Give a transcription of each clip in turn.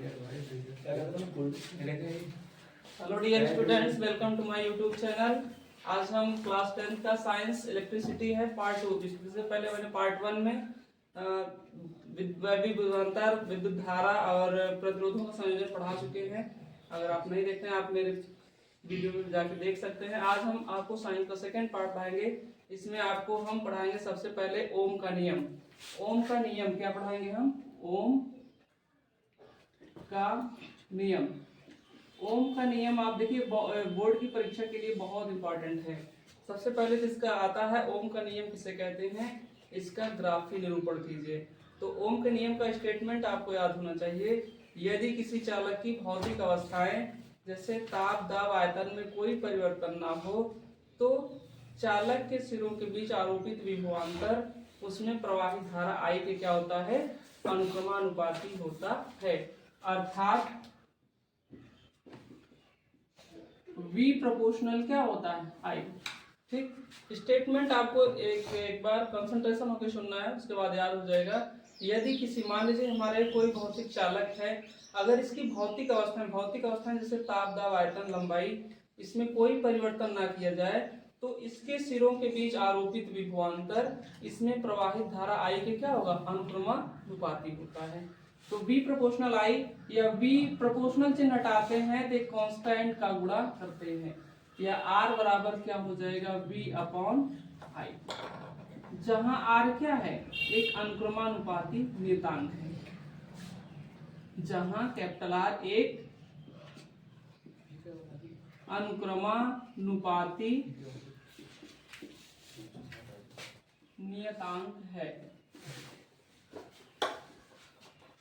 Hello dear students, welcome to my YouTube channel. आज हम class 10 का साइंस इलेक्ट्रिसिटी है पार्ट 2। इससे पहले मैंने पार्ट 1 में विभवांतर, विद्युत धारा और प्रतिरोधों का संयोजन पढ़ा चुके हैं। अगर आप नहीं देखते हैं आप मेरे वीडियो में जाके देख सकते हैं। आज हम आपको साइंस का सेकेंड पार्ट पढ़ाएंगे। इसमें आपको हम पढ़ाएंगे सबसे पहले ओम का नियम। ओम का नियम क्या पढ़ाएंगे हम? ओम का नियम। ओम का नियम आप देखिए बोर्ड की परीक्षा के लिए बहुत इंपॉर्टेंट है। सबसे पहले तो इसका आता है ओम का नियम किसे कहते हैं, इसका ग्राफी निरूपण कीजिए। तो ओम के नियम का स्टेटमेंट आपको याद होना चाहिए। यदि किसी चालक की भौतिक अवस्थाएं जैसे ताप, दाब, आयतन में कोई परिवर्तन ना हो तो चालक के सिरों के बीच आरोपित विभवांतर उसमें प्रवाहित धारा I के क्या होता है, अनुक्रमानुपाती होता है। अर्थात V प्रोपोर्शनल क्या होता है, I। ठीक, स्टेटमेंट आपको एक बार कंसंट्रेशन होकर सुनना है, उसके बाद याद हो जाएगा। यदि किसी, मान लीजिए हमारे कोई भौतिक चालक है, अगर इसकी भौतिक अवस्था जैसे ताप, दाब, आयतन, लंबाई, इसमें कोई परिवर्तन ना किया जाए तो इसके सिरों के बीच आरोपित विभवांतर इसमें प्रवाहित धारा I के क्या होगा, अनुक्रमानुपाती होता है। तो V प्रोपोर्शनल I या V प्रोपोर्शनल चिन्ह हटाते हैं तो एक कांस्टेंट का गुणा करते हैं, या R बराबर क्या हो जाएगा, V अपॉन I, जहां R क्या है, एक अनुक्रमानुपाती नियतांक है। जहां कैपिटल R एक अनुक्रमानुपाती नियतांक है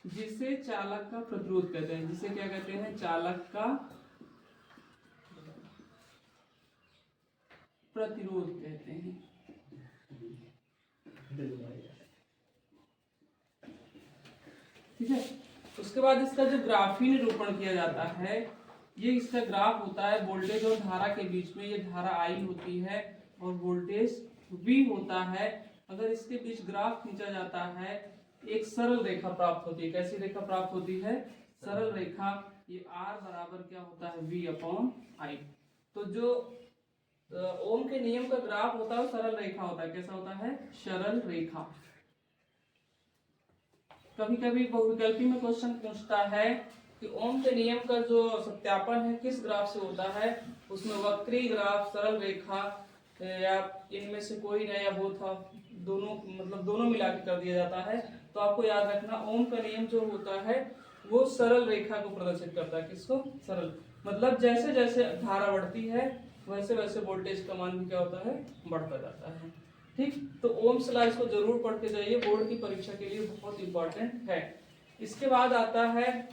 जिसे चालक का प्रतिरोध कहते हैं। जिसे क्या कहते हैं, चालक का प्रतिरोध कहते हैं। ठीक है, उसके बाद इसका जो ग्राफी निरूपण किया जाता है, ये इसका ग्राफ होता है वोल्टेज और धारा के बीच में। ये धारा I होती है और वोल्टेज V होता है। अगर इसके बीच ग्राफ खींचा जाता है, एक सरल रेखा प्राप्त होती है। कैसी रेखा प्राप्त होती है, सरल रेखा। ये R बराबर क्या होता है, V अपॉन I। तो जो ओम के नियम का ग्राफ होता है वो सरल रेखा होता है। कैसा होता है, सरल रेखा। कभी कभी बहुविकल्पी में क्वेश्चन पूछता है कि ओम के नियम का जो सत्यापन है किस ग्राफ से होता है। उसमें वक्री ग्राफ, सरल रेखा, या इनमें से कोई नहीं, या बोथ ऑफ, दोनों, मतलब दोनों मिला के कर दिया जाता है। तो आपको याद रखना ओम का नियम जो होता है वो सरल रेखा को प्रदर्शित करता है। किसको, सरल, मतलब जैसे जैसे धारा बढ़ती है वैसे वैसे वोल्टेज का मान भी क्या होता है, बढ़ता जाता है। ठीक, तो ओम्स लॉ इसको जरूर पढ़ के जाइए, बोर्ड की परीक्षा के लिए बहुत इंपॉर्टेंट है। इसके बाद आता है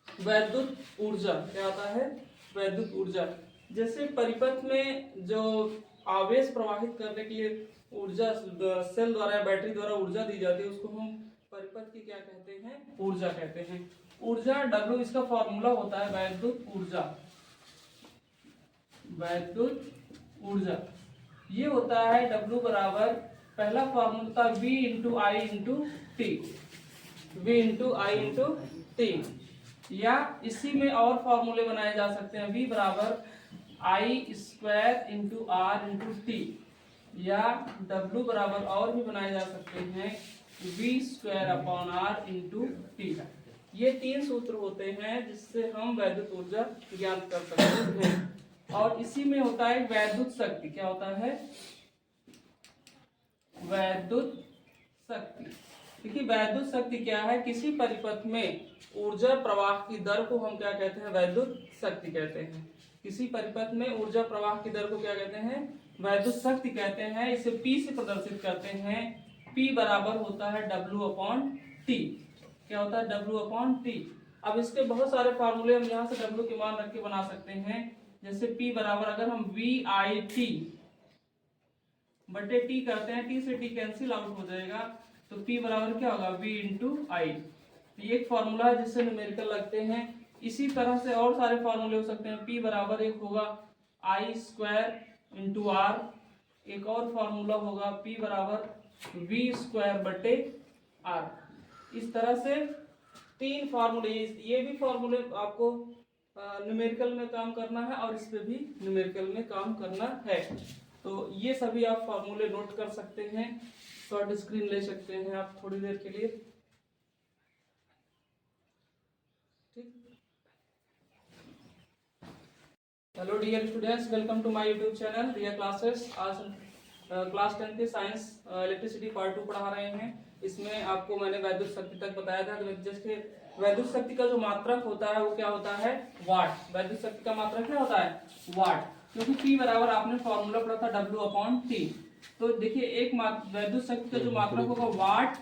वैद्युत ऊर्जा। क्या आता है, वैद्युत ऊर्जा। जैसे परिपथ में जो आवेश प्रवाहित करने के लिए ऊर्जा सेल द्वारा या बैटरी द्वारा ऊर्जा दी जाती है, उसको हम परिपथ की क्या कहते हैं, ऊर्जा कहते हैं। ऊर्जा W, इसका फॉर्मूला होता है वैद्युत ऊर्जा। वैद्युत ऊर्जा ये होता है W बराबर, पहला फॉर्मूला था V इंटू आई इंटू टी। V इंटू आई इंटू टी, या इसी में और फॉर्मूले बनाए जा सकते हैं। V बराबर I square into R into T, या W बराबर और भी बनाए जा सकते हैं V square upon R into T. ये तीन सूत्र होते हैं जिससे हम वैद्युत ऊर्जा ज्ञात कर सकते हैं। और इसी में होता है वैद्युत शक्ति। क्या होता है, वैद्युत शक्ति। देखिए वैद्युत शक्ति क्या है, किसी परिपथ में ऊर्जा प्रवाह की दर को हम क्या कहते हैं, वैद्युत शक्ति कहते हैं। किसी परिपथ में ऊर्जा प्रवाह की दर को क्या कहते हैं, वैद्युत शक्ति कहते हैं। इसे P से प्रदर्शित करते हैं। P बराबर होता है W अपॉन T। क्या होता है, W अपॉन T। अब इसके बहुत सारे फार्मूले हम यहाँ से W के मान रख के बना सकते हैं। जैसे P बराबर, अगर हम VIT बटे T करते हैं, T से T कैंसिल आउट हो जाएगा, तो P बराबर क्या होगा, V इंटू आई। ये एक फॉर्मूला है जिससे न्यूमेरिकल लगते हैं। इसी तरह से और सारे फॉर्मूले हो सकते हैं। P बराबर एक होगा आई स्क्वायर इंटू आर। एक और फॉर्मूला होगा P बराबर V स्क्वायर बटे आर। इस तरह से तीन फार्मूले, ये भी फार्मूले आपको न्यूमेरिकल में काम करना है और इस पे भी न्यूमेरिकल में काम करना है। तो ये सभी आप फार्मूले नोट कर सकते हैं, शॉर्ट स्क्रीन ले सकते हैं आप थोड़ी देर के लिए। ठीक, hello dear students, welcome to my YouTube channel Riya classes. आज क्लास 10 के साइंस इलेक्ट्रिसिटी पार्ट 2 पढ़ा रहे हैं। इसमें आपको मैंने वैद्युत शक्ति तक बताया था। तो जैसे वैद्युत शक्ति का जो मात्रक होता है वो क्या होता है, वाट। वैद्युत शक्ति का मात्रक क्या होता है, वाट, क्योंकि P बराबर आपने फॉर्मूला पढ़ा था W/T। तो देखिए एक वैद्युत शक्ति का जो मात्रक होगा वाट,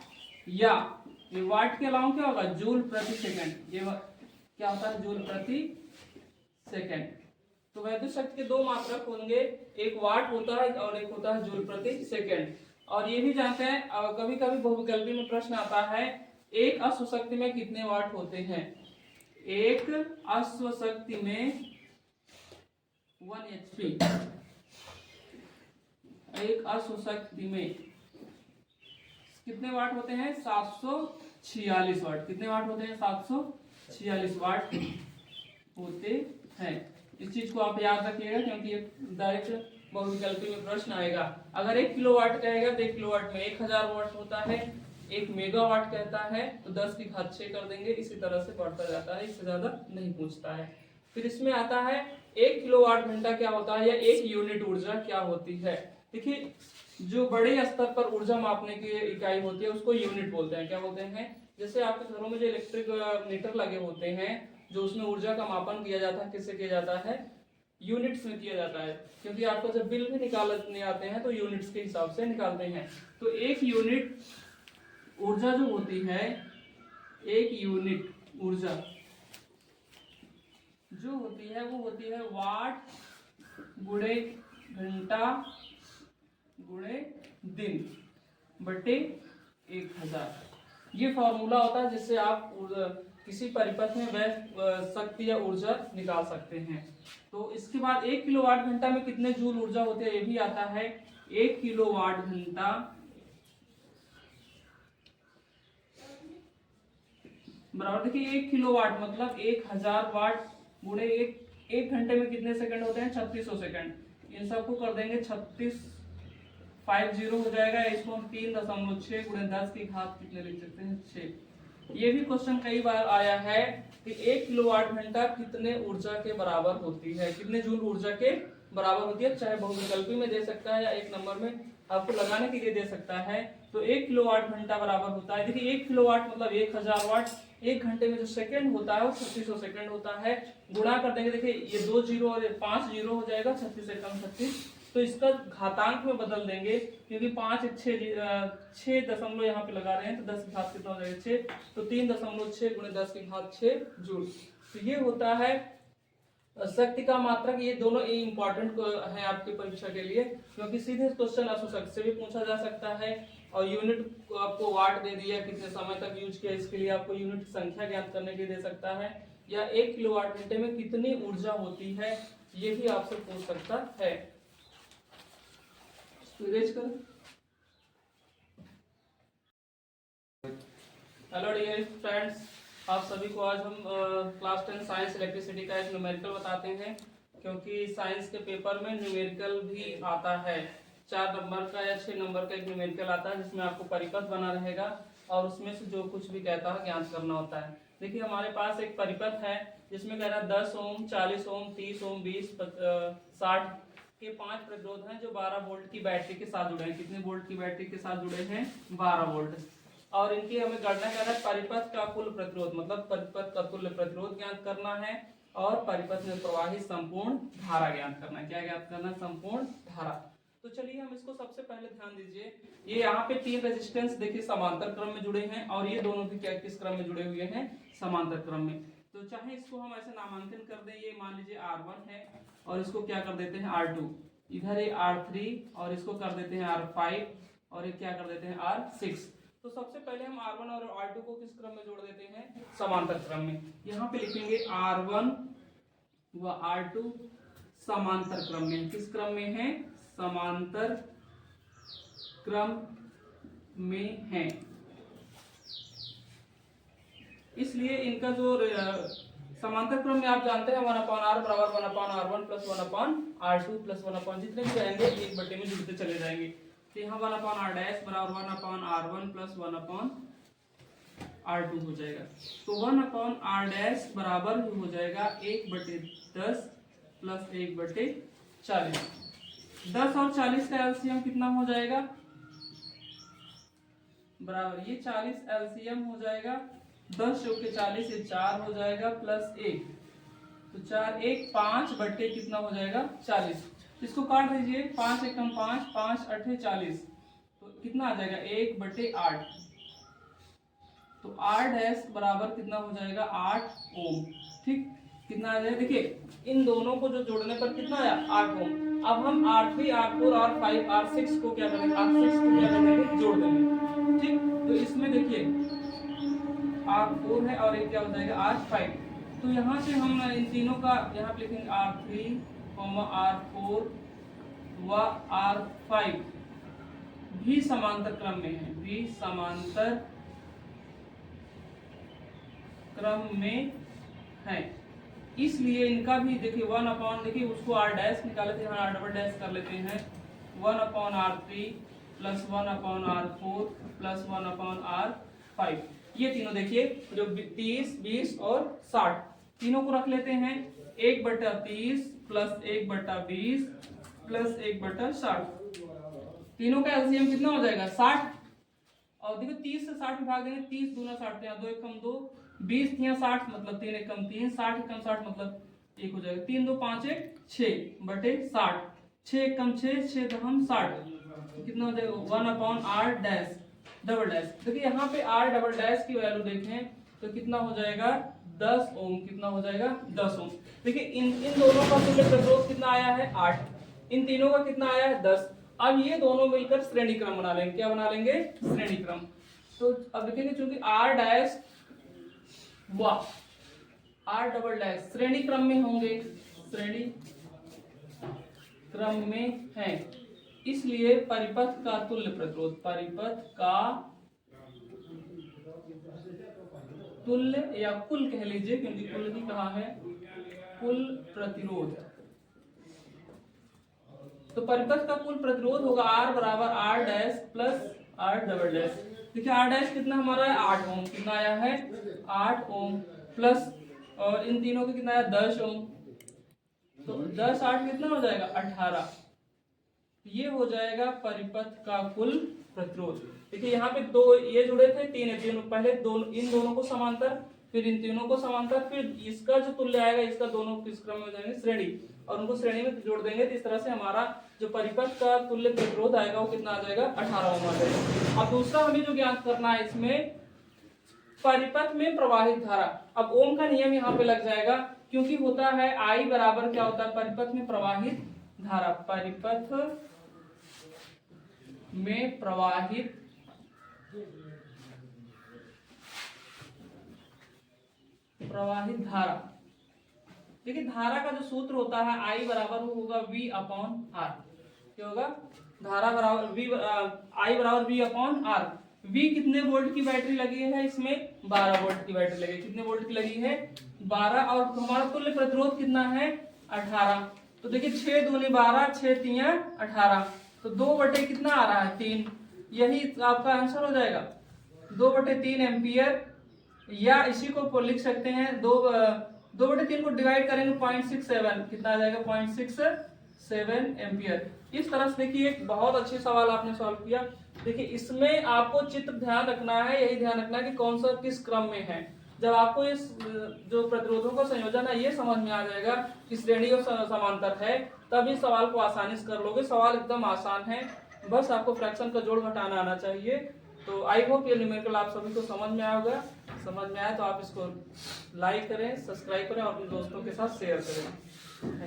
या ये वाट के अलावा क्या होगा, जूल प्रति सेकंड। ये क्या होता है, जूल प्रति सेकंड। तो वैद्युत शक्ति के दो मात्रक होंगे, एक वाट होता है और एक होता है जूल प्रति सेकंड। और ये भी जानते हैं, कभी कभी बहुविकल्पी में प्रश्न आता है, एक अश्वशक्ति में कितने वाट होते हैं। एक अश्वशक्ति में 1 HP, एक अश्वशक्ति में कितने वाट होते हैं, 746 वाट। कितने वाट होते हैं, 746 वाट होते हैं। इस चीज को आप याद रखिएगा, क्योंकि ये डायरेक्ट बहुविकल्पी में प्रश्न आएगा। अगर 1 किलोवाट कहेगा तो 1 किलोवाट में 1000 वाट होता है। 1 मेगावाट कहता है तो 10 की घात 6 कर देंगे। इसी तरह से बढ़ता जाता है, इससे ज्यादा नहीं पूछता है। फिर इसमें आता है 1 किलोवाट घंटा क्या होता है, या 1 यूनिट ऊर्जा क्या होती है। देखिए जो बड़े स्तर पर ऊर्जा मापने की इकाई होती है उसको यूनिट बोलते हैं। क्या बोलते हैं, जैसे आपके घरों में जो इलेक्ट्रिक मीटर लगे होते हैं, जो उसमें ऊर्जा का मापन किया जाता है, किससे किया जाता है, यूनिट्स में किया जाता है। क्योंकि आपको जब बिल भी निकालने आते हैं तो यूनिट्स के हिसाब से निकालते हैं। तो एक यूनिट ऊर्जा जो होती है, एक यूनिट ऊर्जा जो होती है वो होती है वाट गुणे घंटा गुणे दिन बटे 1000। ये फॉर्मूला होता है जिससे आप किसी परिपथ में वह शक्ति या ऊर्जा निकाल सकते हैं। तो इसके बाद 1 किलोवाट घंटा में कितने जूल ऊर्जा होते हैं, ये भी आता है। 1 किलोवाट घंटा बराबर, देखिए 1 किलोवाट मतलब 1000 वाट गुणे एक घंटे में कितने सेकंड होते हैं, 3600 सेकंड। इन सबको कर देंगे 3650 हो जाएगा। इसको हम 3.6 गुणे 10 की घात कितने लिख सकते हैं, 6। ये भी क्वेश्चन कई बार आया है कि 1 किलोवाट घंटा कितने ऊर्जा के बराबर होती है, कितने जूल ऊर्जा के बराबर होती है। चाहे बहुविकल्पी में दे सकता है या एक नंबर में आपको लगाने के लिए दे सकता है। तो 1 किलोवाट घंटा बराबर होता है, देखिए 1 किलोवाट मतलब 1000 वाट। एक घंटे में जो सेकंड होता है वो 3600 सेकंड होता है। गुणा कर देंगे, देखिए ये 2 जीरो और 5 जीरो हो जाएगा, 36 एकम 36। तो इसका घातांक में बदल देंगे, क्योंकि 5 6 दशमलव यहाँ पे लगा रहे हैं, तो 10 की घात कितना हो जाएगा, 6। तो 3.6 गुणे 10 की घात 6 जूल। तो ये होता है शक्ति का मात्रक। ये दोनों इंपॉर्टेंट है आपकी परीक्षा के लिए, क्योंकि सीधे क्वेश्चन अश्वशक्ति से भी पूछा जा सकता है। और यूनिट को आपको वाट दे दिया, कितने समय तक यूज किया, इसके लिए आपको यूनिट संख्या ज्ञात करने के लिए दे सकता है। या 1 किलोवाट घंटे में कितनी ऊर्जा होती है, ये भी आपसे पूछ सकता है। हेलो डियर फ्रेंड्स, आप सभी को आज हम क्लास 10 साइंस इलेक्ट्रिसिटी का एक न्यूमेरिकल बताते हैं। क्योंकि साइंस के पेपर में न्यूमेरिकल भी आता है। 4 नंबर का या 6 नंबर का एक न्यूमेरिकल आता है, जिसमें आपको परिपथ बना रहेगा और उसमें से जो कुछ भी कहता है ज्ञात करना होता है। देखिए हमारे पास एक परिपथ है जिसमें कह रहा है 10 ओम, 40 ओम, 30 ओम, 20, 60 के 5 प्रतिरोध हैं जो 12 वोल्ट की बैटरी के साथ जुड़े हैं। कितने वोल्ट की बैटरी के साथ जुड़े हैं, 12 वोल्ट। और इनकी हमें गणना करना है, परिपथ का कुल प्रतिरोध मतलब परिपथ का तुल्य प्रतिरोध ज्ञात करना है, और परिपथ में प्रवाहित संपूर्ण धारा ज्ञात करना है। क्या ज्ञात करना है, संपूर्ण धारा। तो चलिए हम इसको सबसे पहले ध्यान दीजिए, ये यहाँ पे 3 रेजिस्टेंस देखिए समांतर क्रम में जुड़े हैं, और ये दोनों भी क्या किस क्रम में जुड़े हुए हैं, समांतर क्रम में। तो चाहे इसको हम ऐसे नामांकन कर दें, ये मान लीजिए R1 है, और इसको क्या कर देते हैं R2, इधर ये R3, और इसको कर देते हैं R5, और ये क्या कर देते हैं R6। तो सबसे पहले हम R1 और R2 को किस क्रम में जोड़ देते हैं, समांतर क्रम में। यहाँ पे लिखेंगे R1 व R2 समांतर क्रम में। किस क्रम में है, समांतर क्रम में है। इसलिए इनका जो समांतर क्रम में आप जानते हैं 1/r बराबर 1/r1 प्लस 1/r2 प्लस 1 जितने भी जाएंगे एक बटे में जुड़ते चले जाएंगे। तो यहाँ 1/r डैश बराबर 1/r1 प्लस 1/r2 हो जाएगा। तो 1/r डैश बराबर हो जाएगा 1/10 प्लस 1/40। 10 और 40 का एलसीएम कितना हो जाएगा? बराबर ये 40 एलसीएम हो जाएगा 10 + 40 ये 4 हो जाएगा प्लस 1, तो 4 1 5 बटे कितना हो जाएगा 40। इसको काट दीजिए, 5 × 5 5 8 40, तो कितना आ जाएगा 1/8। तो r डैश बराबर कितना हो जाएगा 8 ओम। ठीक, कितना आ जाएगा? देखिए इन दोनों को जो जोड़ने पर कितना आया 8 ओम। अब हम R3 R4 R5 R6 को क्या करेंगे, R6 को क्या करेंगे जोड़ देंगे। ठीक, तो इसमें देखिए R4 है और एक क्या हो जाएगा R5। तो यहाँ से हम इन तीनों का यहाँ लिखेंगे R3, R4 व R5 भी समांतर क्रम में है, भी समांतर क्रम में है। इसलिए इनका भी देखिए 1 देखिए उसको r डैश निकाले थे, यहाँ r डबल डैश कर लेते हैं 1/r3 plus 1/r4 plus 1/r5। ये तीनों देखिए जो 30 20 और 60 तीनों को रख लेते हैं 1/30 प्लस 1/20 प्लस 1/60। तीनों का एलसीएम कितना हो जाएगा 60। और देखो 30 से 60 में भाग देंगे, 30 दूना 60, यहाँ 2 एकम 2, 20 यहाँ 60 मतलब 3 एकम 3, 60 एकम 60 मतलब 1 हो जाएगा, 3 2 5 1 6/60, 6 एकम 6 6 दहम 60, कितना हो जाएगा 1/r डैश डबल डैश। देखिए यहाँ पे r डबल डैश की वैल्यू देखें तो कितना हो जाएगा 10 ओम। कितना हो जाएगा 10 ओम। देखिए इन दोनों का तुल्य प्रतिरोध कितना आया है 8, इन तीनों का कितना आया है 10। अब ये दोनों मिलकर श्रेणी क्रम बना लेंगे। क्या बना लेंगे? श्रेणी क्रम। तो अब देखेंगे चूंकि r डैश व r डबल डैश श्रेणी क्रम में होंगे, श्रेणी क्रम में है, इसलिए परिपथ का तुल्य प्रतिरोध, परिपथ का तुल्य या कुल कह लीजिए क्योंकि कुल भी कहा है, कुल प्रतिरोध। तो परिपथ का कुल प्रतिरोध होगा R बराबर R dash plus R double dash. देखिए R डैश कितना हमारा है 8 ओम, कितना आया है 8 ओम प्लस और इन तीनों का कितना है 10 ओम, तो 10 8 कितना हो जाएगा 18। ये हो जाएगा परिपथ का कुल प्रतिरोध। देखिए यहाँ पे दो ये जुड़े थे, तीन पहले दोनों इन दोनों को समांतर, फिर इन तीनों को समांतर, फिर इसका जो तुल्य आएगा इसका दोनों किस क्रम में हो जाएंगे श्रेणी, और उनको श्रेणी में जोड़ देंगे। तो इस तरह से हमारा जो परिपथ का तुल्य प्रतिरोध आएगा वो कितना आ जाएगा 18 ओम आ जाएगा। अब दूसरा हमें जो ज्ञात करना है इसमें परिपथ में प्रवाहित धारा। अब ओम का नियम यहाँ पे लग जाएगा क्योंकि होता है I बराबर क्या होता है परिपथ में प्रवाहित धारा, परिपथ में प्रवाहित धारा। देखिए धारा का जो सूत्र होता है I बराबर होगा V/R। क्या होगा? धारा बराबर I बराबर V/R। V कितने वोल्ट की बैटरी लगी है इसमें 12 वोल्ट की बैटरी लगी है। कितने वोल्ट की लगी है 12, और हमारा तुल्य प्रतिरोध कितना है 18। तो देखिए 6 दूनी 12 6 3 18, तो 2 बटे कितना आ रहा है 3, यही आपका आंसर हो जाएगा 2/3 एम्पियर। या इसी को लिख सकते हैं 2/3 को डिवाइड करेंगे 0.67, कितना आ जाएगा 0.67 एम्पियर। इस तरह से देखिए एक बहुत अच्छी सवाल आपने सॉल्व किया। देखिए इसमें आपको चित्र ध्यान रखना है, यही ध्यान रखना है कि कौन सा किस क्रम में है। जब आपको इस जो प्रतिरोधों का संयोजन है ये समझ में आ जाएगा कि श्रेणी और समांतर है, तब इस सवाल को आसानी से कर लोगे। सवाल एकदम आसान है, बस आपको फ्रैक्शन का जोड़ घटाना आना चाहिए। तो आई होप ये न्यूमेरिकल आप सभी को समझ में आएगा। समझ में आया तो आप इसको लाइक करें, सब्सक्राइब करें और अपने दोस्तों के साथ शेयर करें।